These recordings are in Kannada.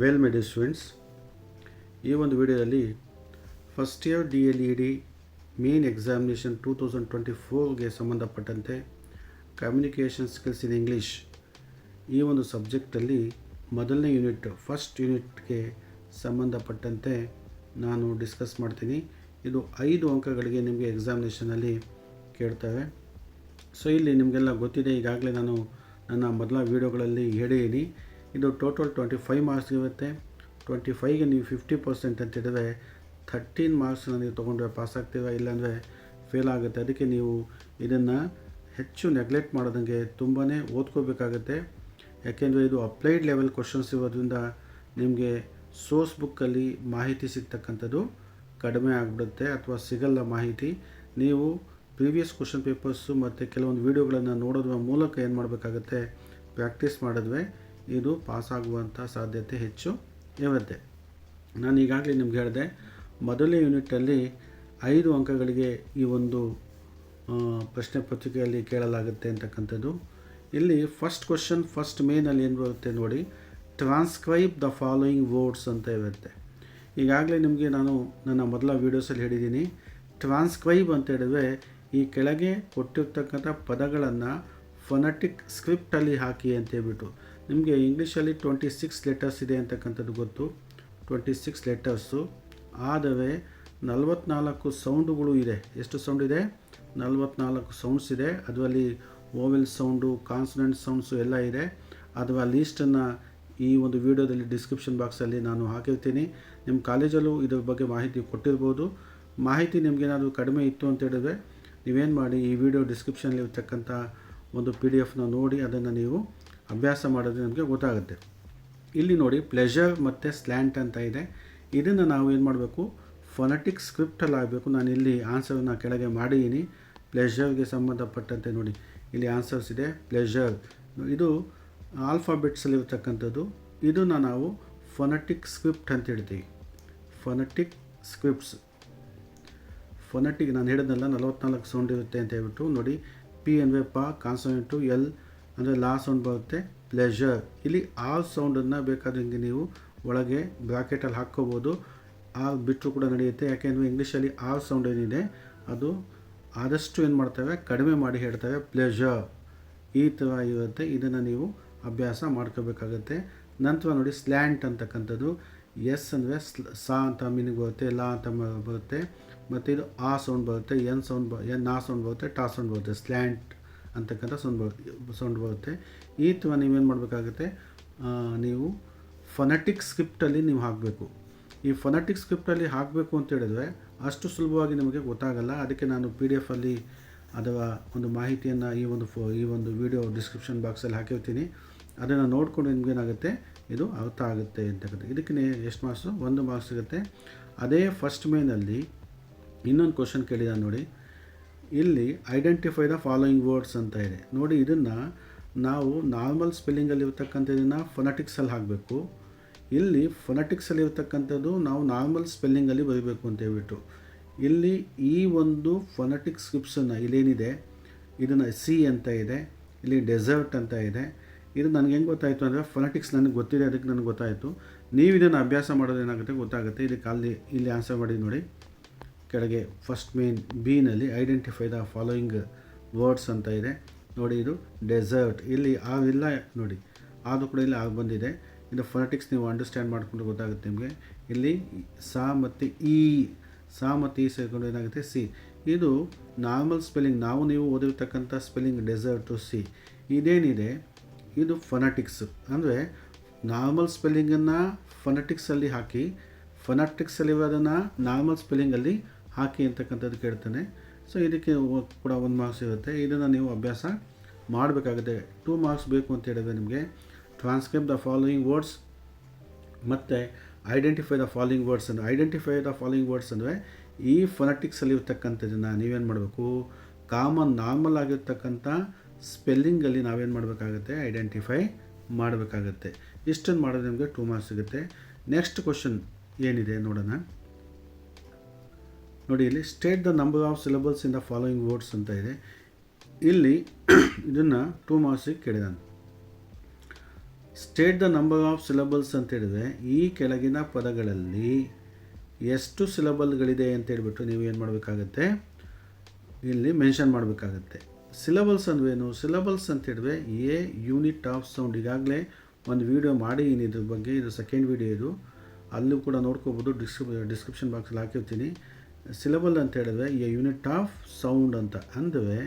ವೆಲ್ ಮೈ ಡಿಯರ್ ಸ್ಟೂಡೆಂಟ್ಸ್, ಈ ಒಂದು ವಿಡಿಯೋದಲ್ಲಿ first year DLED main examination 2024ಗೆ ಸಂಬಂಧಪಟ್ಟಂತೆ ಕಮ್ಯುನಿಕೇಷನ್ ಸ್ಕಿಲ್ಸ್ ಇನ್ ಇಂಗ್ಲೀಷ್ ಈ ಒಂದು ಸಬ್ಜೆಕ್ಟಲ್ಲಿ ಮೊದಲನೇ ಯೂನಿಟ್ ಫಸ್ಟ್ ಯೂನಿಟ್ಗೆ ಸಂಬಂಧಪಟ್ಟಂತೆ ನಾನು ಡಿಸ್ಕಸ್ ಮಾಡ್ತೀನಿ. ಇದು 5 ಅಂಕಗಳಿಗೆ ನಿಮಗೆ ಎಕ್ಸಾಮಿನೇಷನಲ್ಲಿ ಕೇಳ್ತವೆ. ಸೊ ಇಲ್ಲಿ ನಿಮಗೆಲ್ಲ ಗೊತ್ತಿದೆ, ಈಗಾಗಲೇ ನಾನು ನನ್ನ ಮೊದಲ ವೀಡಿಯೋಗಳಲ್ಲಿ ಹೇಳಿದ್ದೀನಿ. ಇದು ಟೋಟಲ್ 25 ಮಾರ್ಕ್ಸ್ ಇರುತ್ತೆ. 25ಗೆ ನೀವು 50% ಅಂತ ಹೇಳಿದ್ರೆ 13 ಮಾರ್ಕ್ಸ್ನ ನೀವು ತೊಗೊಂಡ್ರೆ ಪಾಸ್ ಆಗ್ತೀರಾ, ಇಲ್ಲಾಂದರೆ ಫೇಲ್ ಆಗುತ್ತೆ. ಅದಕ್ಕೆ ನೀವು ಇದನ್ನು ಹೆಚ್ಚು ನೆಗ್ಲೆಕ್ಟ್ ಮಾಡೋದಂಗೆ ತುಂಬಾ ಓದ್ಕೋಬೇಕಾಗತ್ತೆ. ಯಾಕೆಂದರೆ ಇದು ಅಪ್ಲೈಡ್ ಲೆವೆಲ್ ಕ್ವಶನ್ಸ್ ಇರೋದ್ರಿಂದ ನಿಮಗೆ ಸೋರ್ಸ್ ಬುಕ್ಕಲ್ಲಿ ಮಾಹಿತಿ ಸಿಗ್ತಕ್ಕಂಥದ್ದು ಕಡಿಮೆ ಆಗಿಬಿಡುತ್ತೆ ಅಥವಾ ಸಿಗಲ್ಲ ಮಾಹಿತಿ. ನೀವು ಪ್ರೀವಿಯಸ್ ಕ್ವಶನ್ ಪೇಪರ್ಸು ಮತ್ತು ಕೆಲವೊಂದು ವೀಡಿಯೋಗಳನ್ನು ನೋಡೋದ್ರ ಮೂಲಕ ಏನು ಮಾಡಬೇಕಾಗತ್ತೆ, ಪ್ರಾಕ್ಟೀಸ್ ಮಾಡಿದ್ವಿ ಇದು ಪಾಸ್ ಆಗುವಂಥ ಸಾಧ್ಯತೆ ಹೆಚ್ಚು ಇರುತ್ತೆ. ನಾನು ಈಗಾಗಲೇ ನಿಮ್ಗೆ ಹೇಳಿದೆ, ಮೊದಲನೇ ಯೂನಿಟಲ್ಲಿ 5 ಅಂಕಗಳಿಗೆ ಈ ಒಂದು ಪ್ರಶ್ನೆ ಪತ್ರಿಕೆಯಲ್ಲಿ ಕೇಳಲಾಗುತ್ತೆ ಅಂತಕ್ಕಂಥದ್ದು. ಇಲ್ಲಿ ಫಸ್ಟ್ ಕ್ವಶನ್ ಫಸ್ಟ್ ಮೇನಲ್ಲಿ ಏನು ಬರುತ್ತೆ ನೋಡಿ, ಟ್ರಾನ್ಸ್ಕ್ರೈಬ್ ದ ಫಾಲೋಯಿಂಗ್ ವರ್ಡ್ಸ್ ಅಂತ ಇರುತ್ತೆ. ಈಗಾಗಲೇ ನಿಮಗೆ ನಾನು ನನ್ನ ಮೊದಲ ವೀಡಿಯೋಸಲ್ಲಿ ಹೇಳಿದ್ದೀನಿ, ಟ್ರಾನ್ಸ್ಕ್ರೈಬ್ ಅಂತ ಹೇಳಿದ್ರೆ ಈ ಕೆಳಗೆ ಕೊಟ್ಟಿರ್ತಕ್ಕಂಥ ಪದಗಳನ್ನು ಫೊನೆಟಿಕ್ ಸ್ಕ್ರಿಪ್ಟಲ್ಲಿ ಹಾಕಿ ಅಂತ ಹೇಳ್ಬಿಟ್ಟು. ನಿಮಗೆ ಇಂಗ್ಲೀಷಲ್ಲಿ 26 ಲೆಟರ್ಸ್ ಇದೆ ಅಂತಕ್ಕಂಥದ್ದು ಗೊತ್ತು. 26 ಲೆಟರ್ಸು ಆದರೆ 44 ಸೌಂಡುಗಳು ಇದೆ. ಎಷ್ಟು ಸೌಂಡ್ ಇದೆ? 44 ಸೌಂಡ್ಸ್ ಇದೆ. ಅದರಲ್ಲಿ ಓವೆಲ್ ಸೌಂಡು, ಕಾನ್ಸನೆಂಟ್ ಸೌಂಡ್ಸು ಎಲ್ಲ ಇದೆ. ಅದರ ಲೀಸ್ಟನ್ನು ಈ ಒಂದು ವಿಡಿಯೋದಲ್ಲಿ ಡಿಸ್ಕ್ರಿಪ್ಷನ್ ಬಾಕ್ಸಲ್ಲಿ ನಾನು ಹಾಕಿರ್ತೀನಿ. ನಿಮ್ಮ ಕಾಲೇಜಲ್ಲೂ ಇದ್ರ ಬಗ್ಗೆ ಮಾಹಿತಿ ಕೊಟ್ಟಿರ್ಬೋದು. ಮಾಹಿತಿ ನಿಮಗೇನಾದರೂ ಕಡಿಮೆ ಇತ್ತು ಅಂತ ಹೇಳಿದ್ರೆ ನೀವೇನು ಮಾಡಿ, ಈ ವಿಡಿಯೋ ಡಿಸ್ಕ್ರಿಪ್ಷನಲ್ಲಿ ಇರ್ತಕ್ಕಂಥ ಒಂದು PDF ನೋಡಿ ಅದನ್ನು ನೀವು ಅಭ್ಯಾಸ ಮಾಡೋದು ನಮಗೆ ಗೊತ್ತಾಗುತ್ತೆ. ಇಲ್ಲಿ ನೋಡಿ ಪ್ಲೆಷರ್ ಮತ್ತು ಸ್ಲ್ಯಾಂಟ್ ಅಂತ ಇದೆ. ಇದನ್ನು ನಾವು ಏನು ಮಾಡಬೇಕು, ಫೊನೆಟಿಕ್ ಸ್ಕ್ರಿಪ್ಟಲ್ಲಿ ಆಗಬೇಕು. ನಾನು ಇಲ್ಲಿ ಆನ್ಸರನ್ನು ಕೆಳಗೆ ಮಾಡಿದ್ದೀನಿ. ಪ್ಲೆಷರ್ಗೆ ಸಂಬಂಧಪಟ್ಟಂತೆ ನೋಡಿ ಇಲ್ಲಿ ಆನ್ಸರ್ಸ್ ಇದೆ. ಪ್ಲೆಷರ್ ಇದು ಆಲ್ಫಾಬೆಟ್ಸಲ್ಲಿ ಇರ್ತಕ್ಕಂಥದ್ದು. ಇದನ್ನು ನಾವು ಫೊನೆಟಿಕ್ ಸ್ಕ್ರಿಪ್ಟ್ ಅಂತ ಹೇಳ್ತೀವಿ. ಫೊನೆಟಿಕ್ ಸ್ಕ್ರಿಪ್ಟ್ಸ್, ಫೊನೆಟಿಕ್ ನಾನು ಹೇಳಿದ್ನಲ್ಲ 44 ಸೌಂಡ್ ಇರುತ್ತೆ ಅಂತ ಹೇಳ್ಬಿಟ್ಟು ನೋಡಿ. P ಅಂದರೆ ಪ, ಕಾನ್ಸನೆಂಟು, L ಅಂದರೆ ಲಾ ಸೌಂಡ್ ಬರುತ್ತೆ. ಪ್ಲೆಷರ್ ಇಲ್ಲಿ ಆಲ್ ಸೌಂಡನ್ನು ಬೇಕಾದ್ರೆ ಹಿಂಗೆ ನೀವು ಒಳಗೆ ಬ್ರಾಕೆಟಲ್ಲಿ ಹಾಕ್ಕೋಬೋದು. ಆಲ್ ಬಿಟ್ಟರು ಕೂಡ ನಡೆಯುತ್ತೆ. ಯಾಕೆಂದರೆ ಇಂಗ್ಲೀಷಲ್ಲಿ ಆಲ್ ಸೌಂಡ್ ಏನಿದೆ ಅದು ಆದಷ್ಟು ಏನು ಮಾಡ್ತವೆ, ಕಡಿಮೆ ಮಾಡಿ ಹೇಳ್ತವೆ. ಪ್ಲೆಷರ್ ಈ ಥರ ಇರುತ್ತೆ. ಇದನ್ನು ನೀವು ಅಭ್ಯಾಸ ಮಾಡ್ಕೋಬೇಕಾಗತ್ತೆ. ನಂತರ ನೋಡಿ ಸ್ಲ್ಯಾಂಟ್ ಅಂತಕ್ಕಂಥದ್ದು. ಎಸ್ ಅಂದರೆ ಸಾ ಅಂತ ಮೀನಿಂಗ್ ಬರುತ್ತೆ, ಲಾ ಅಂತ ಬರುತ್ತೆ. ಮತ್ತು ಇದು ಆ ಸೌಂಡ್ ಬರುತ್ತೆ, ಎನ್ ಆ ಸೌಂಡ್ ಬರುತ್ತೆ, ಟಾ ಸೌಂಡ್ ಬರುತ್ತೆ. ಸ್ಲ್ಯಾಂಟ್ ಅಂತಕ್ಕಂಥ ಸೌಂಡ್ ಬರುತ್ತೆ. ಈ ಥರ ನೀವೇನು ಮಾಡಬೇಕಾಗುತ್ತೆ, ನೀವು ಫೊನೆಟಿಕ್ ಸ್ಕ್ರಿಪ್ಟಲ್ಲಿ ನೀವು ಹಾಕಬೇಕು. ಈ ಫೊನೆಟಿಕ್ ಸ್ಕ್ರಿಪ್ಟಲ್ಲಿ ಹಾಕಬೇಕು ಅಂತ ಹೇಳಿದ್ರೆ ಅಷ್ಟು ಸುಲಭವಾಗಿ ನಿಮಗೆ ಗೊತ್ತಾಗಲ್ಲ. ಅದಕ್ಕೆ ನಾನು PDF ಅಥವಾ ಒಂದು ಮಾಹಿತಿಯನ್ನು ಈ ಒಂದು ವಿಡಿಯೋ ಡಿಸ್ಕ್ರಿಪ್ಷನ್ ಬಾಕ್ಸಲ್ಲಿ ಹಾಕಿರ್ತೀನಿ. ಅದನ್ನು ನೋಡಿಕೊಂಡು ನಿಮಗೇನಾಗುತ್ತೆ, ಇದು ಅರ್ಥ ಆಗುತ್ತೆ ಅಂತಕ್ಕಂಥ. ಇದಕ್ಕೆ ಎಷ್ಟು ಮಾರ್ಕ್ಸು? 1 ಮಾರ್ಕ್ಸ್ ಸಿಗುತ್ತೆ. ಅದೇ ಫಸ್ಟ್ ಮೇನಲ್ಲಿ ಇನ್ನೊಂದು ಕ್ವಶನ್ ಕೇಳಿದ ನೋಡಿ. ಇಲ್ಲಿ ಐಡೆಂಟಿಫೈ ದ ಫಾಲೋಯಿಂಗ್ ವರ್ಡ್ಸ್ ಅಂತ ಇದೆ ನೋಡಿ. ಇದನ್ನು ನಾವು ನಾರ್ಮಲ್ ಸ್ಪೆಲ್ಲಿಂಗಲ್ಲಿ ಇರ್ತಕ್ಕಂಥದ್ದನ್ನು ಫೊನೆಟಿಕ್ಸಲ್ಲಿ ಹಾಕಬೇಕು. ಇಲ್ಲಿ ಫೊನೆಟಿಕ್ಸಲ್ಲಿ ಇರ್ತಕ್ಕಂಥದ್ದು ನಾವು ನಾರ್ಮಲ್ ಸ್ಪೆಲ್ಲಿಂಗಲ್ಲಿ ಬರೀಬೇಕು ಅಂತ ಹೇಳ್ಬಿಟ್ಟು. ಇಲ್ಲಿ ಈ ಒಂದು ಫೊನೆಟಿಕ್ ಸ್ಕ್ರಿಪ್ಟ್ಸನ್ನು ಇಲ್ಲೇನಿದೆ ಇದನ್ನು ಸಿ ಅಂತ ಇದೆ, ಇಲ್ಲಿ ಡೆಸರ್ಟ್ ಅಂತ ಇದೆ. ಇದು ನನಗೆ ಹೆಂಗೆ ಗೊತ್ತಾಯಿತು ಅಂದರೆ ಫೊನೆಟಿಕ್ಸ್ ನನಗೆ ಗೊತ್ತಿದೆ, ಅದಕ್ಕೆ ನನಗೆ ಗೊತ್ತಾಯಿತು. ನೀವು ಇದನ್ನು ಅಭ್ಯಾಸ ಮಾಡೋದೇನಾಗುತ್ತೆ ಗೊತ್ತಾಗುತ್ತೆ. ಇದಕ್ಕೆ ಇಲ್ಲಿ ಆನ್ಸರ್ ಮಾಡಿ ನೋಡಿ. ಕೆಳಗೆ ಫಸ್ಟ್ ಮೇನ್ ಬಿನಲ್ಲಿ ಐಡೆಂಟಿಫೈ ದ ಫಾಲೋಯಿಂಗ್ ವರ್ಡ್ಸ್ ಅಂತ ಇದೆ ನೋಡಿ. ಇದು ಡೆಸರ್ಟ್, ಇಲ್ಲಿ ಇಲ್ಲ ನೋಡಿ, ಆದರೂ ಕೂಡ ಇಲ್ಲಿ ಬಂದಿದೆ. ಇದು ಫೊನೆಟಿಕ್ಸ್ ನೀವು ಅಂಡರ್ಸ್ಟ್ಯಾಂಡ್ ಮಾಡಿಕೊಂಡು ಗೊತ್ತಾಗುತ್ತೆ ನಿಮಗೆ. ಇಲ್ಲಿ ಸಾ ಮತ್ತು ಈ ಸೇರಿಕೊಂಡು ಏನಾಗುತ್ತೆ ಸಿ. ಇದು ನಾರ್ಮಲ್ ಸ್ಪೆಲ್ಲಿಂಗ್, ನೀವು ಓದಿರ್ತಕ್ಕಂಥ ಸ್ಪೆಲ್ಲಿಂಗ್ ಡೆಸರ್ಟು ಸಿ. ಇದೇನಿದೆ ಇದು ಫೊನೆಟಿಕ್ಸ್. ಅಂದರೆ ನಾರ್ಮಲ್ ಸ್ಪೆಲ್ಲಿಂಗನ್ನು ಫೊನೆಟಿಕ್ಸಲ್ಲಿ ಹಾಕಿ, ಫೊನೆಟಿಕ್ಸಲ್ಲಿರೋದನ್ನು ನಾರ್ಮಲ್ ಸ್ಪೆಲ್ಲಿಂಗಲ್ಲಿ ಹಾಕಿ ಅಂತಕ್ಕಂಥದ್ದು ಕೇಳ್ತಾನೆ. ಸೊ ಇದಕ್ಕೆ ಕೂಡ 1 ಮಾರ್ಕ್ಸ್ ಇರುತ್ತೆ. ಇದನ್ನು ನೀವು ಅಭ್ಯಾಸ ಮಾಡಬೇಕಾಗುತ್ತೆ. 2 ಮಾರ್ಕ್ಸ್ ಬೇಕು ಅಂತ ಹೇಳಿದ್ರೆ ನಿಮಗೆ ಟ್ರಾನ್ಸ್ಕ್ರೈಬ್ ದ ಫಾಲೋಯಿಂಗ್ ವರ್ಡ್ಸ್ ಮತ್ತು identify the following words. Identify the following words ಅಂದರೆ ಈ ಫೊನೆಟಿಕ್ಸಲ್ಲಿ ಇರ್ತಕ್ಕಂಥದ್ದನ್ನು ನೀವೇನು ಮಾಡಬೇಕು, ನಾರ್ಮಲ್ ಆಗಿರ್ತಕ್ಕಂಥ ಸ್ಪೆಲ್ಲಿಂಗಲ್ಲಿ ನಾವೇನು ಮಾಡಬೇಕಾಗುತ್ತೆ, ಐಡೆಂಟಿಫೈ ಮಾಡಬೇಕಾಗತ್ತೆ. ಇಷ್ಟನ್ನು ಮಾಡೋದು ನಿಮಗೆ 2 ಮಾರ್ಕ್ಸ್ ಸಿಗುತ್ತೆ. ನೆಕ್ಸ್ಟ್ ಕ್ವಶನ್ ಏನಿದೆ ನೋಡೋಣ ನೋಡಿ. ಇಲ್ಲಿ state the number of syllables in the following words ಅಂತ ಇದೆ. ಇಲ್ಲಿ ಇದನ್ನು 2 ಮಾರ್ಕ್ಸಿಗೆ ಕೇಳಿದಾನೆ. State the number of syllables ಅಂತ ಹೇಳಿದ್ರೆ ಈ ಕೆಳಗಿನ ಪದಗಳಲ್ಲಿ ಎಷ್ಟು ಸಿಲಬಲ್ಗಳಿದೆ ಅಂತ ಹೇಳ್ಬಿಟ್ಟು ನೀವು ಏನು ಮಾಡಬೇಕಾಗತ್ತೆ, ಇಲ್ಲಿ ಮೆನ್ಷನ್ ಮಾಡಬೇಕಾಗತ್ತೆ. ಸಿಲಬಲ್ಸ್ ಅಂದ್ರೇನು? ಸಿಲಬಲ್ಸ್ ಅಂತ ಹೇಳಿದ್ರೆ ಎ ಯೂನಿಟ್ ಆಫ್ ಸೌಂಡ್. ಈಗಾಗಲೇ ಒಂದು ವಿಡಿಯೋ ಮಾಡಿದ್ದೀನಿ ಇದ್ರ ಬಗ್ಗೆ, ಇದು ಸೆಕೆಂಡ್ ವಿಡಿಯೋ ಇದು, ಅಲ್ಲೂ ಕೂಡ ನೋಡ್ಕೋಬೋದು, ಡಿಸ್ಕ್ರಿಪ್ಷನ್ ಬಾಕ್ಸಲ್ಲಿ ಹಾಕಿರ್ತೀನಿ. ಸಿಲಬಲ್ ಅಂತ ಹೇಳಿದ್ರೆ ಎ ಯೂನಿಟ್ ಆಫ್ ಸೌಂಡ್ ಅಂತ. ಅಂದರೆ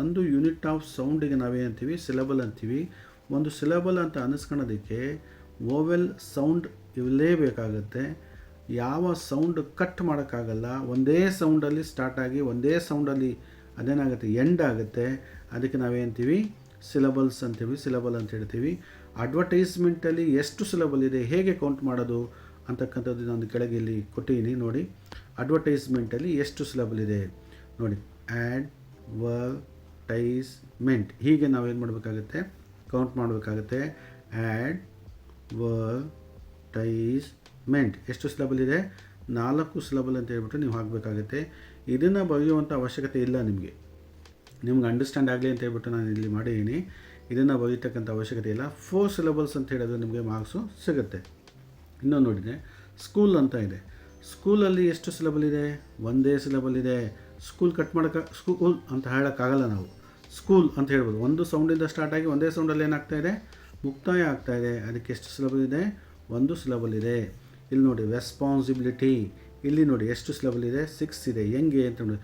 ಒಂದು ಯೂನಿಟ್ ಆಫ್ ಸೌಂಡಿಗೆ ನಾವೇನಂತೀವಿ? ಸಿಲಬಲ್ ಅಂತೀವಿ. ಒಂದು ಸಿಲಬಲ್ ಅಂತ ಅನ್ನಿಸ್ಕೊಳ್ಳೋದಕ್ಕೆ ವೋವೆಲ್ ಸೌಂಡ್ ಇರಲೇಬೇಕಾಗತ್ತೆ. ಯಾವ ಸೌಂಡ್ ಕಟ್ ಮಾಡೋಕ್ಕಾಗಲ್ಲ. ಒಂದೇ ಸೌಂಡಲ್ಲಿ ಸ್ಟಾರ್ಟ್ ಆಗಿ ಒಂದೇ ಸೌಂಡಲ್ಲಿ ಅದೇನಾಗುತ್ತೆ, ಎಂಡ್ ಆಗುತ್ತೆ. ಅದಕ್ಕೆ ನಾವೇಂತೀವಿ? ಸಿಲಬಲ್ಸ್ ಅಂತೀವಿ, ಸಿಲಬಲ್ ಅಂತ ಹೇಳ್ತೀವಿ. ಅಡ್ವರ್ಟೈಸ್ಮೆಂಟಲ್ಲಿ ಎಷ್ಟು ಸಿಲಬಲ್ ಇದೆ, ಹೇಗೆ ಕೌಂಟ್ ಮಾಡೋದು ಅಂತಕ್ಕಂಥದ್ದು ನಾನು ಕೆಳಗೆ ಇಲ್ಲಿ ಕೊಟ್ಟಿದ್ದೀನಿ ನೋಡಿ. ಅಡ್ವರ್ಟೈಸ್ಮೆಂಟಲ್ಲಿ ಎಷ್ಟು ಸಿಲಬಲ್ ಇದೆ ನೋಡಿ. ಅಡ್ವರ್ಟೈಸ್ಮೆಂಟ್ ಹೀಗೆ ನಾವೇನು ಮಾಡಬೇಕಾಗುತ್ತೆ? ಕೌಂಟ್ ಮಾಡಬೇಕಾಗುತ್ತೆ. ಅಡ್ವರ್ಟೈಸ್ಮೆಂಟ್ ಎಷ್ಟು ಸಿಲಬಲ್ ಇದೆ? 4 ಸಿಲಬಲ್ ಅಂತ ಹೇಳ್ಬಿಟ್ಟು ನೀವು ಹಾಕಬೇಕಾಗುತ್ತೆ. ಇದನ್ನು ಬರೆಯುವಂಥ ಅವಶ್ಯಕತೆ ಇಲ್ಲ ನಿಮಗೆ ಅಂಡರ್ಸ್ಟ್ಯಾಂಡ್ ಆಗಲಿ ಅಂತ ಹೇಳ್ಬಿಟ್ಟು ನಾನು ಇಲ್ಲಿ ಮಾಡಿದ್ದೀನಿ. ಇದನ್ನು ಬರೀತಕ್ಕಂಥ ಅವಶ್ಯಕತೆ ಇಲ್ಲ. 4 ಸಿಲಬಲ್ಸ್ ಅಂತ ಹೇಳಿದ್ರೆ ನಿಮಗೆ ಮಾರ್ಕ್ಸು ಸಿಗುತ್ತೆ. ಇನ್ನೊಂದು ನೋಡಿದರೆ ಸ್ಕೂಲ್ ಅಂತ ಇದೆ. ಸ್ಕೂಲಲ್ಲಿ ಎಷ್ಟು ಸಿಲಬಲ್ ಇದೆ? ಒಂದೇ ಸಿಲಬಲ್ ಇದೆ. ಸ್ಕೂಲ್ ಕಟ್ ಮಾಡೋಕ್ಕೆ ಸ್ಕೂಲ್ ಅಂತ ಹೇಳೋಕ್ಕಾಗಲ್ಲ ನಾವು. ಸ್ಕೂಲ್ ಅಂತ ಹೇಳ್ಬೋದು. ಒಂದು ಸೌಂಡಿಂದ ಸ್ಟಾರ್ಟ್ ಆಗಿ ಒಂದೇ ಸೌಂಡಲ್ಲಿ ಏನಾಗ್ತಾ ಇದೆ? ಮುಕ್ತಾಯ ಆಗ್ತಾ ಇದೆ. ಅದಕ್ಕೆ ಎಷ್ಟು ಸಿಲಬಲ್ ಇದೆ? 1 ಸಿಲಬಲ್ ಇದೆ. ಇಲ್ಲಿ ನೋಡಿ ರೆಸ್ಪಾನ್ಸಿಬಿಲಿಟಿ, ಇಲ್ಲಿ ನೋಡಿ ಎಷ್ಟು ಸಿಲಬಲ್ ಇದೆ? 6 ಇದೆ. ಹೆಂಗೆ ಅಂತ ನೋಡಿ,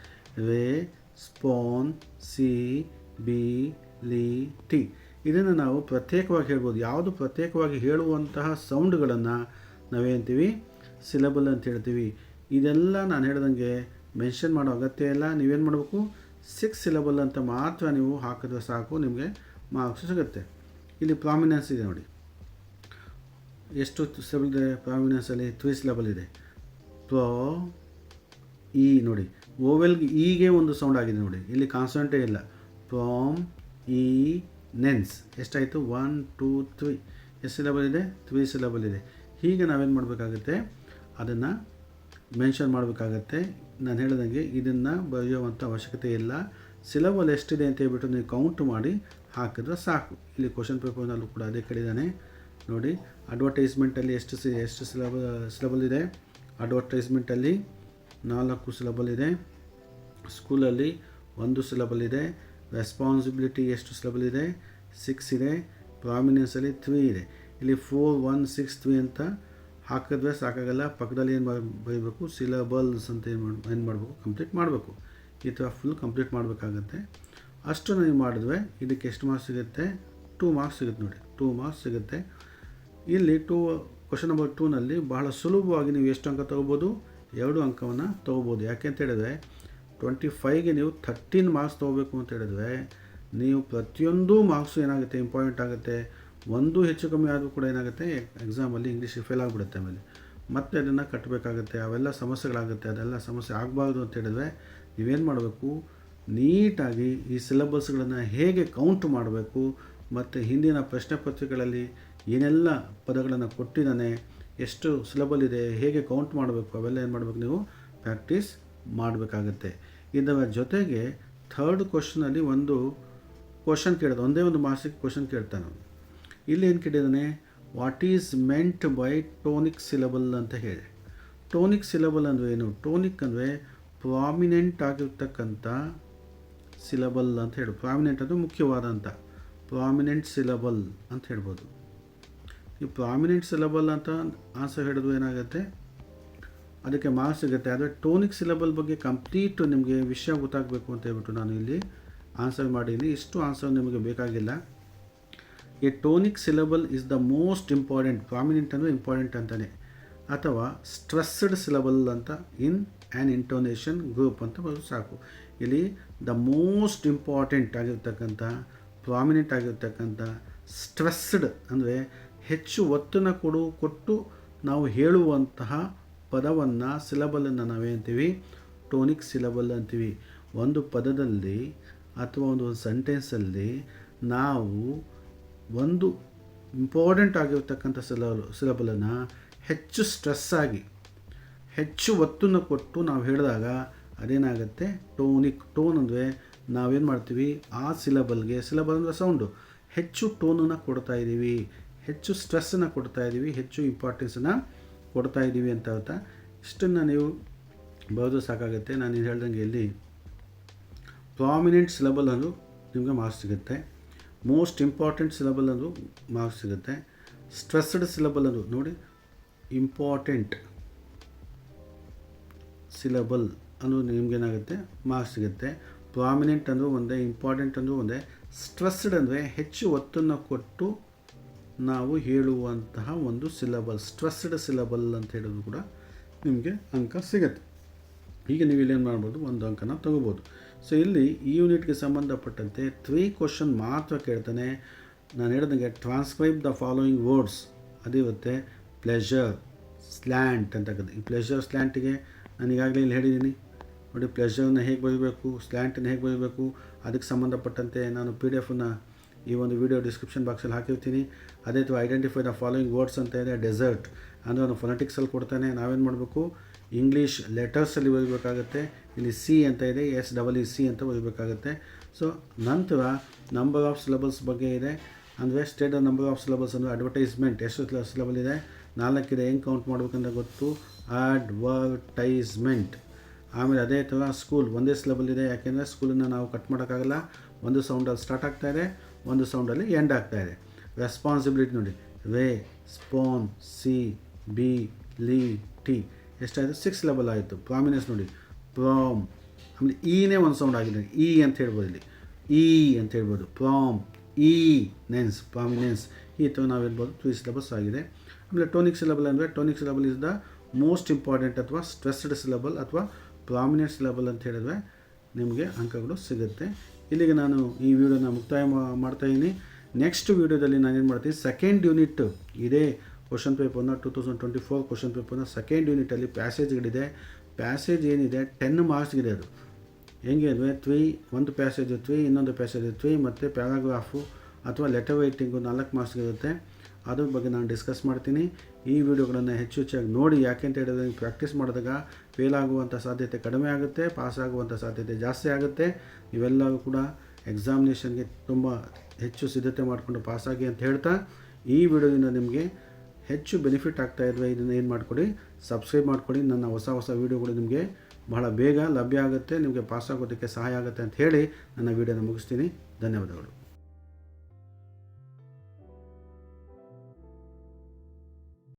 ರೆಸ್ಪಾನ್ಸಿಬಿಲಿಟಿ. ಇದನ್ನು ನಾವು ಪ್ರತ್ಯೇಕವಾಗಿ ಹೇಳ್ಬೋದು. ಯಾವುದು ಪ್ರತ್ಯೇಕವಾಗಿ ಹೇಳುವಂತಹ ಸೌಂಡ್ಗಳನ್ನು ನಾವೇಂತೀವಿ? ಸಿಲಬಲ್ ಅಂತ ಹೇಳ್ತೀವಿ. ಇದೆಲ್ಲ ನಾನು ಹೇಳ್ದಂಗೆ ಮೆನ್ಷನ್ ಮಾಡೋ ಅಗತ್ಯ ಇಲ್ಲ. ನೀವೇನು ಮಾಡಬೇಕು? 6 ಸಿಲಬಲ್ ಅಂತ ಮಾತ್ರ ನೀವು ಹಾಕಿದ್ರೆ ಸಾಕು, ನಿಮಗೆ ಮಾರ್ಕ್ಸ್ ಸಿಗುತ್ತೆ. ಇಲ್ಲಿ ಪ್ರಾಮಿನೆನ್ಸ್ ಇದೆ ನೋಡಿ. ಎಷ್ಟು ಸಿಲಬಲ್ ಇದೆ ಪ್ರಾಮಿನೆನ್ಸಲ್ಲಿ? 3 ಸಿಲಬಲ್ ಇದೆ. ಈ ನೋಡಿ ಓವೆಲ್ಗೆ ಈಗೆ ಒಂದು ಸೌಂಡ್ ಆಗಿದೆ ನೋಡಿ. ಇಲ್ಲಿ ಕಾನ್ಸಂಟೇ ಇಲ್ಲ. ಪ್ರಾಮ್ ಈ ನೆನ್ಸ್ ಎಷ್ಟಾಯಿತು? 1 2 3. ಎಷ್ಟು ಸಿಲಬಲ್ ಇದೆ? 3 ಸಿಲಬಲ್ ಇದೆ. ಹೀಗೆ ನಾವೇನು ಮಾಡಬೇಕಾಗುತ್ತೆ? ಅದನ್ನು ಮೆನ್ಷನ್ ಮಾಡಬೇಕಾಗತ್ತೆ. ನಾನು ಹೇಳಿದಂಗೆ ಇದನ್ನು ಬರೆಯುವಂಥ ಅವಶ್ಯಕತೆ ಇಲ್ಲ. ಸಿಲಬಲ್ ಎಷ್ಟಿದೆ ಅಂತ ಹೇಳ್ಬಿಟ್ಟು ನೀವು ಕೌಂಟ್ ಮಾಡಿ ಹಾಕಿದ್ರೆ ಸಾಕು. ಇಲ್ಲಿ ಕ್ವಶನ್ ಪೇಪರ್ನಲ್ಲೂ ಕೂಡ ಅದೇ ಕಡಿದಾನೆ ನೋಡಿ. ಅಡ್ವರ್ಟೈಸ್ಮೆಂಟಲ್ಲಿ ಎಷ್ಟು ಸಿಲಬಲ್ ಇದೆ? ಅಡ್ವರ್ಟೈಸ್ಮೆಂಟಲ್ಲಿ 4 ಸಿಲಬಲ್ ಇದೆ. ಸ್ಕೂಲಲ್ಲಿ 1 ಸಿಲಬಲ್ ಇದೆ. ರೆಸ್ಪಾನ್ಸಿಬಿಲಿಟಿ ಎಷ್ಟು ಸಿಲಬಲ್ ಇದೆ? 6 ಇದೆ. ಪ್ರಾಮಿನೆನ್ಸಲ್ಲಿ 3 ಇದೆ. ಇಲ್ಲಿ 4 1 6 3 ಅಂತ ಹಾಕಿದ್ರೆ ಸಾಕಾಗಲ್ಲ. ಪಕ್ಕದಲ್ಲಿ ಏನು ಬರೀಬೇಕು? ಸಿಲಬಲ್ಸ್ ಅಂತ ಏನು ಮಾಡಬೇಕು? ಕಂಪ್ಲೀಟ್ ಮಾಡಬೇಕು. ಈ ಥರ ಫುಲ್ ಕಂಪ್ಲೀಟ್ ಮಾಡಬೇಕಾಗತ್ತೆ. ಅಷ್ಟು ನೀವು ಮಾಡಿದ್ರೆ ಇದಕ್ಕೆ ಎಷ್ಟು ಮಾರ್ಕ್ಸ್ ಸಿಗುತ್ತೆ? 2 ಮಾರ್ಕ್ಸ್ ಸಿಗುತ್ತೆ ನೋಡಿ. 2 ಮಾರ್ಕ್ಸ್ ಸಿಗುತ್ತೆ. ಇಲ್ಲಿ ಕ್ವಶನ್ ನಂಬರ್ 2ನಲ್ಲಿ ಬಹಳ ಸುಲಭವಾಗಿ ನೀವು ಎಷ್ಟು ಅಂಕ ತೊಗೋಬೋದು? 2 ಅಂಕವನ್ನು ತೊಗೋಬೋದು. ಯಾಕೆ ಅಂತ ಹೇಳಿದ್ರೆ 25ಗೆ ನೀವು 13 ಮಾರ್ಕ್ಸ್ ತೊಗೋಬೇಕು ಅಂತ ಹೇಳಿದ್ರೆ ನೀವು ಪ್ರತಿಯೊಂದು ಮಾರ್ಕ್ಸು ಏನಾಗುತ್ತೆ? ಇಂಪಾರ್ಟೆಂಟ್ ಆಗುತ್ತೆ. ಒಂದು ಹೆಚ್ಚು ಕಮ್ಮಿ ಆದರೂ ಕೂಡ ಏನಾಗುತ್ತೆ? ಎಕ್ಸಾಮಲ್ಲಿ ಇಂಗ್ಲೀಷ್ ಫೇಲ್ ಆಗಿಬಿಡುತ್ತೆ. ಆಮೇಲೆ ಮತ್ತೆ ಅದನ್ನು ಕಟ್ಟಬೇಕಾಗುತ್ತೆ. ಅವೆಲ್ಲ ಸಮಸ್ಯೆಗಳಾಗುತ್ತೆ. ಅದೆಲ್ಲ ಸಮಸ್ಯೆ ಆಗಬಾರ್ದು ಅಂತ ಹೇಳಿದ್ರೆ ನೀವೇನು ಮಾಡಬೇಕು? ನೀಟಾಗಿ ಈ ಸಿಲಬಸ್ಗಳನ್ನು ಹೇಗೆ ಕೌಂಟ್ ಮಾಡಬೇಕು, ಮತ್ತು ಹಿಂದಿನ ಪ್ರಶ್ನೆ ಪತ್ರಿಕೆಗಳಲ್ಲಿ ಏನೆಲ್ಲ ಪದಗಳನ್ನು ಕೊಟ್ಟಿದ್ದಾನೆ, ಎಷ್ಟು ಸಿಲಬಲ್ ಇದೆ, ಹೇಗೆ ಕೌಂಟ್ ಮಾಡಬೇಕು, ಅವೆಲ್ಲ ಏನು ಮಾಡಬೇಕು? ನೀವು ಪ್ರಾಕ್ಟೀಸ್ ಮಾಡಬೇಕಾಗತ್ತೆ. ಇದರ ಜೊತೆಗೆ 3rd ಕ್ವಶನಲ್ಲಿ ಒಂದು ಕ್ವಶನ್ ಕೇಳಿದ, ಒಂದೇ ಒಂದು ಮಾರ್ಕ್ಸಿಗೆ ಕ್ವಶನ್ ಕೇಳ್ತಾನೆ. ಇಲ್ಲಿ ಏನು ಕೇಳಿದ್ದಾನೆ? What is meant by tonic syllable ಅಂತ ಹೇಳಿ. ಟೋನಿಕ್ ಸಿಲಬಲ್ ಅಂದರೆ ಏನು? ಟೋನಿಕ್ ಅಂದರೆ ಪ್ರಾಮಿನೆಂಟ್ ಆಗಿರ್ತಕ್ಕಂಥ ಸಿಲಬಲ್ ಅಂತ ಹೇಳಿ. ಪ್ರಾಮಿನೆಂಟ್ ಅಂದರೆ ಮುಖ್ಯವಾದಂಥ, ಪ್ರಾಮಿನೆಂಟ್ ಸಿಲಬಲ್ ಅಂತ ಹೇಳ್ಬೋದು. ಈ ಪ್ರಾಮಿನೆಂಟ್ ಸಿಲಬಲ್ ಅಂತ ಆನ್ಸರ್ ಹೇಳಿದ್ರು ಏನಾಗುತ್ತೆ? ಅದಕ್ಕೆ ಮಾರ್ಕ್ಸ್ ಸಿಗುತ್ತೆ. ಆದರೆ ಟೋನಿಕ್ ಸಿಲಬಲ್ ಬಗ್ಗೆ ಕಂಪ್ಲೀಟ್ ನಿಮಗೆ ವಿಷಯ ಗೊತ್ತಾಗಬೇಕು ಅಂತ ಹೇಳ್ಬಿಟ್ಟು ನಾನು ಇಲ್ಲಿ ಆನ್ಸರ್ ಮಾಡೀನಿ. ಇಷ್ಟು ಆನ್ಸರ್ ನಿಮಗೆ ಬೇಕಾಗಿಲ್ಲ. A tonic syllable is the most important. Prominent ಅಂದರೆ ಇಂಪಾರ್ಟೆಂಟ್ ಅಂತಲೇ, ಅಥವಾ ಸ್ಟ್ರೆಸ್ಡ್ ಸಿಲಬಲ್ ಅಂತ ಇನ್ ಆ್ಯನ್ ಇಂಟೋನೇಷನ್ ಗ್ರೂಪ್ ಅಂತ ಬರೋದು ಸಾಕು. ಇಲ್ಲಿ ದ ಮೋಸ್ಟ್ ಇಂಪಾರ್ಟೆಂಟ್ ಆಗಿರ್ತಕ್ಕಂಥ, ಪ್ರಾಮಿನೆಂಟ್ ಆಗಿರ್ತಕ್ಕಂಥ, ಸ್ಟ್ರೆಸ್ಡ್ ಅಂದರೆ ಹೆಚ್ಚು ಒತ್ತನ್ನು ಕೊಟ್ಟು ನಾವು ಹೇಳುವಂತಹ ಪದವನ್ನು, ಸಿಲಬಲನ್ನು ನಾವೇಂತೀವಿ? ಟೋನಿಕ್ ಸಿಲಬಲ್ ಅಂತೀವಿ. ಒಂದು ಪದದಲ್ಲಿ ಅಥವಾ ಒಂದು ಸೆಂಟೆನ್ಸಲ್ಲಿ ನಾವು ಒಂದು ಇಂಪಾರ್ಟೆಂಟ್ ಆಗಿರ್ತಕ್ಕಂಥ ಸಿಲಬಲನ್ನು ಹೆಚ್ಚು ಸ್ಟ್ರೆಸ್ ಆಗಿ, ಹೆಚ್ಚು ಒತ್ತನ್ನು ಕೊಟ್ಟು ನಾವು ಹೇಳಿದಾಗ ಅದೇನಾಗುತ್ತೆ? ಟೋನಿಕ್. ಟೋನ್ ಅಂದರೆ ನಾವೇನು ಮಾಡ್ತೀವಿ? ಆ ಸಿಲಬಲ್ಗೆ, ಸಿಲಬಲ್ ಅಂದರೆ ಸೌಂಡು, ಹೆಚ್ಚು ಟೋನನ್ನು ಕೊಡ್ತಾ ಇದ್ದೀವಿ, ಹೆಚ್ಚು ಸ್ಟ್ರೆಸ್ಸನ್ನು ಕೊಡ್ತಾ ಇದ್ದೀವಿ, ಹೆಚ್ಚು ಇಂಪಾರ್ಟೆನ್ಸನ್ನು ಕೊಡ್ತಾ ಇದ್ದೀವಿ ಅಂತ ಅರ್ಥ. ಇಷ್ಟನ್ನು ನೀವು ಬರೆದು ಸಾಕಾಗುತ್ತೆ. ನಾನು ಹೇಳ್ದಂಗೆ ಇಲ್ಲಿ ಪ್ರಾಮಿನೆಂಟ್ ಸಿಲಬಲ್ ಅಂದು ನಿಮಗೆ ಮಾರ್ಕ್ಸ್ ಸಿಗುತ್ತೆ, ಮೋಸ್ಟ್ ಇಂಪಾರ್ಟೆಂಟ್ ಸಿಲಬಲ್ ಅಂದು ಮಾರ್ಕ್ಸ್ ಸಿಗುತ್ತೆ, ಸ್ಟ್ರೆಸ್ಡ್ ಸಿಲಬಲ್ ಅಂದು ನೋಡಿ ಇಂಪಾರ್ಟೆಂಟ್ ಸಿಲಬಲ್ ಅನ್ನೋದು ನಿಮಗೇನಾಗುತ್ತೆ ಮಾರ್ಕ್ಸ್ ಸಿಗುತ್ತೆ. ಪ್ರಾಮಿನೆಂಟ್ ಅಂದರೂ ಒಂದೇ, ಇಂಪಾರ್ಟೆಂಟ್ ಅಂದರೂ ಒಂದೇ, ಸ್ಟ್ರೆಸ್ಡ್ ಅಂದರೆ ಹೆಚ್ಚು ಒತ್ತನ್ನು ಕೊಟ್ಟು ನಾವು ಹೇಳುವಂತಹ ಒಂದು ಸಿಲಬಲ್, ಸ್ಟ್ರೆಸ್ಡ್ ಸಿಲಬಲ್ ಅಂತ ಹೇಳೋದು ಕೂಡ ನಿಮಗೆ ಅಂಕ ಸಿಗುತ್ತೆ. ಈಗ ನೀವು ಇಲ್ಲೇನು ಮಾಡ್ಬೋದು, ಒಂದು ಅಂಕನ ತಗೋಬೋದು. ಸೊ ಇಲ್ಲಿ ಈ ಯೂನಿಟ್ಗೆ ಸಂಬಂಧಪಟ್ಟಂತೆ 3 ಕ್ವಶನ್ ಮಾತ್ರ ಕೇಳ್ತಾನೆ. ನಾನು ಹೇಳಿದಂಗೆ ಟ್ರಾನ್ಸ್ಕ್ರೈಬ್ ದ ಫಾಲೋಯಿಂಗ್ ವರ್ಡ್ಸ್ ಅದಿರುತ್ತೆ. ಪ್ಲೆಷರ್, ಸ್ಲ್ಯಾಂಟ್ ಅಂತ. ಈ ಪ್ಲೆಷರ್ ಸ್ಲ್ಯಾಂಟಿಗೆ ನಾನು ಈಗಾಗಲೇ ಇಲ್ಲಿ ಹೇಳಿದ್ದೀನಿ ನೋಡಿ. ಪ್ಲೆಷರ್ನ ಹೇಗೆ ಬರೀಬೇಕು, ಸ್ಲ್ಯಾಂಟನ್ನು ಹೇಗೆ ಬರೀಬೇಕು, ಅದಕ್ಕೆ ಸಂಬಂಧಪಟ್ಟಂತೆ ನಾನು PDF-ನ ಈ ಒಂದು ವಿಡಿಯೋ ಡಿಸ್ಕ್ರಿಪ್ಷನ್ ಬಾಕ್ಸಲ್ಲಿ ಹಾಕಿರ್ತೀನಿ. ಅದೇ ಥರ ಐಡೆಂಟಿಫೈ ದ ಫಾಲೋಯಿಂಗ್ ವರ್ಡ್ಸ್ ಅಂತ ಇದೆ. ಡೆಸರ್ಟ್ ಅಂದರೆ ಅವನು ಫೊನೆಟಿಕ್ಸಲ್ಲಿ ಕೊಡ್ತಾನೆ. ನಾವೇನು ಮಾಡಬೇಕು, ಇಂಗ್ಲೀಷ್ ಲೆಟರ್ಸಲ್ಲಿ ಬರೀಬೇಕಾಗುತ್ತೆ. ಇಲ್ಲಿ ಸಿ ಅಂತ ಇದೆ, SEEC ಅಂತ ಬರೀಬೇಕಾಗುತ್ತೆ. ಸೊ ನಂತರ ನಂಬರ್ ಆಫ್ ಸಿಲಬಲ್ಸ್ ಬಗ್ಗೆ ಇದೆ. ಅಂದರೆ state the number of syllables ಅಂದರೆ ಅಡ್ವರ್ಟೈಸ್ಮೆಂಟ್ ಎಷ್ಟು ಸಿಲಬಲ್ ಇದೆ, 4 ಇದೆ. ಹೆಂಗೆ ಕೌಂಟ್ ಮಾಡ್ಬೇಕಂತ ಗೊತ್ತು, ಅಡ್ವರ್ಟೈಸ್ಮೆಂಟ್. ಆಮೇಲೆ ಅದೇ ಥರ ಸ್ಕೂಲ್ ಒಂದೇ ಸಿಲಬಲ್ ಇದೆ, ಯಾಕೆಂದರೆ ಸ್ಕೂಲನ್ನು ನಾವು ಕಟ್ ಮಾಡೋಕ್ಕಾಗಲ್ಲ. ಒಂದು ಸೌಂಡಲ್ಲಿ ಸ್ಟಾರ್ಟ್ ಆಗ್ತಾಯಿದೆ, ಒಂದು ಸೌಂಡಲ್ಲಿ ಎಂಡ್ ಆಗ್ತಾಯಿದೆ. ರೆಸ್ಪಾನ್ಸಿಬಿಲಿಟಿ ನೋಡಿ, ರೇ, ಸ್ಪಾನ್, ಸಿ, ಬಿ, ಲಿ, ಟಿ ಎಷ್ಟಾಯಿತು, 6 ಸಿಲಬಲ್ ಆಯಿತು. ಪ್ರಾಮಿನೆನ್ಸ್ ನೋಡಿ, ಪ್ರಾಮ್, ಆಮೇಲೆ ಈನೇ ಒಂದು ಸೌಂಡ್ ಆಗಿದೆ, ಇ ಅಂತ ಹೇಳ್ಬೋದು. ಇಲ್ಲಿ ಇ ಅಂತ ಹೇಳ್ಬೋದು. ಪ್ರಾಮ್, ಈ ನೆನ್ಸ್, ಪ್ರಾಮಿನೆನ್ಸ್, ಈ ಥರ ನಾವು ಹೇಳ್ಬೋದು. 3 ಸಿಲಬಸ್ ಆಗಿದೆ. ಆಮೇಲೆ ಟೋನಿಕ್ ಸಿಲಬಲ್ ಅಂದರೆ tonic syllable is the most important ಅಥವಾ ಸ್ಟ್ರೆಸ್ಡ್ ಸಿಲಬಲ್ ಅಥವಾ ಪ್ರಾಮಿನೆಂಟ್ ಸಿಲಬಲ್ ಅಂತ ಹೇಳಿದ್ರೆ ನಿಮಗೆ ಅಂಕಗಳು ಸಿಗುತ್ತೆ. ಇಲ್ಲಿಗೆ ನಾನು ಈ ವಿಡಿಯೋನ ಮುಕ್ತಾಯ ಮಾಡ್ತಾಯಿದ್ದೀನಿ. ನೆಕ್ಸ್ಟ್ ವಿಡಿಯೋದಲ್ಲಿ ನಾನೇನು ಮಾಡ್ತೀನಿ, ಸೆಕೆಂಡ್ ಯೂನಿಟ್ ಇದೇ ಕ್ವಶನ್ ಪೇಪರ್ನ 2024 ಕ್ವಶನ್ ಪೇಪರ್ನ ಸೆಕೆಂಡ್ ಯೂನಿಟಲ್ಲಿ ಪ್ಯಾಸೇಜ್ಗಳಿದೆ. ಪ್ಯಾಸೇಜ್ ಏನಿದೆ 10 ಮಾರ್ಕ್ಸ್ಗಿದೆ. ಅದು ಹೆಂಗೆ ಅಂದರೆ 3 ಒಂದು ಪ್ಯಾಸೇಜ್ 3, ಇನ್ನೊಂದು ಪ್ಯಾಸೇಜ್ 3 ಮತ್ತು ಪ್ಯಾರಾಗ್ರಾಫು ಅಥವಾ ಲೆಟರ್ ರೈಟಿಂಗು 4 ಮಾರ್ಕ್ಸ್ ಇರುತ್ತೆ. ಅದ್ರ ಬಗ್ಗೆ ನಾನು ಡಿಸ್ಕಸ್ ಮಾಡ್ತೀನಿ. ಈ ವಿಡಿಯೋಗಳನ್ನು ಹೆಚ್ಚು ಹೆಚ್ಚಾಗಿ ನೋಡಿ. ಯಾಕೆಂತ ಹೇಳಿದ್ರೆ ಪ್ರಾಕ್ಟೀಸ್ ಮಾಡಿದಾಗ ಫೇಲ್ ಆಗುವಂಥ ಸಾಧ್ಯತೆ ಕಡಿಮೆ ಆಗುತ್ತೆ, ಪಾಸ್ ಆಗುವಂಥ ಸಾಧ್ಯತೆ ಜಾಸ್ತಿ ಆಗುತ್ತೆ. ಇವೆಲ್ಲವೂ ಕೂಡ ಎಕ್ಸಾಮಿನೇಷನ್ಗೆ ತುಂಬ ಹೆಚ್ಚು ಸಿದ್ಧತೆ ಮಾಡಿಕೊಂಡು ಪಾಸಾಗಿ ಅಂತ ಹೇಳ್ತಾ, ಈ ವಿಡಿಯೋದಿಂದ ನಿಮಗೆ ಹೆಚ್ಚು ಬೆನಿಫಿಟ್ ಆಗ್ತಾಯಿದ್ರೆ ಇದನ್ನು ಏನು ಮಾಡಿಕೊಡಿ, ಸಬ್ಸ್ಕ್ರೈಬ್ ಮಾಡಿಕೊಡಿ. ನನ್ನ ಹೊಸ ವೀಡಿಯೋಗಳು ನಿಮಗೆ ಬಹಳ ಬೇಗ ಲಭ್ಯ ಆಗುತ್ತೆ, ನಿಮಗೆ ಪಾಸಾಗೋದಕ್ಕೆ ಸಹಾಯ ಆಗುತ್ತೆ ಅಂತ ಹೇಳಿ ನನ್ನ ವಿಡಿಯೋನ ಮುಗಿಸ್ತೀನಿ. ಧನ್ಯವಾದಗಳು.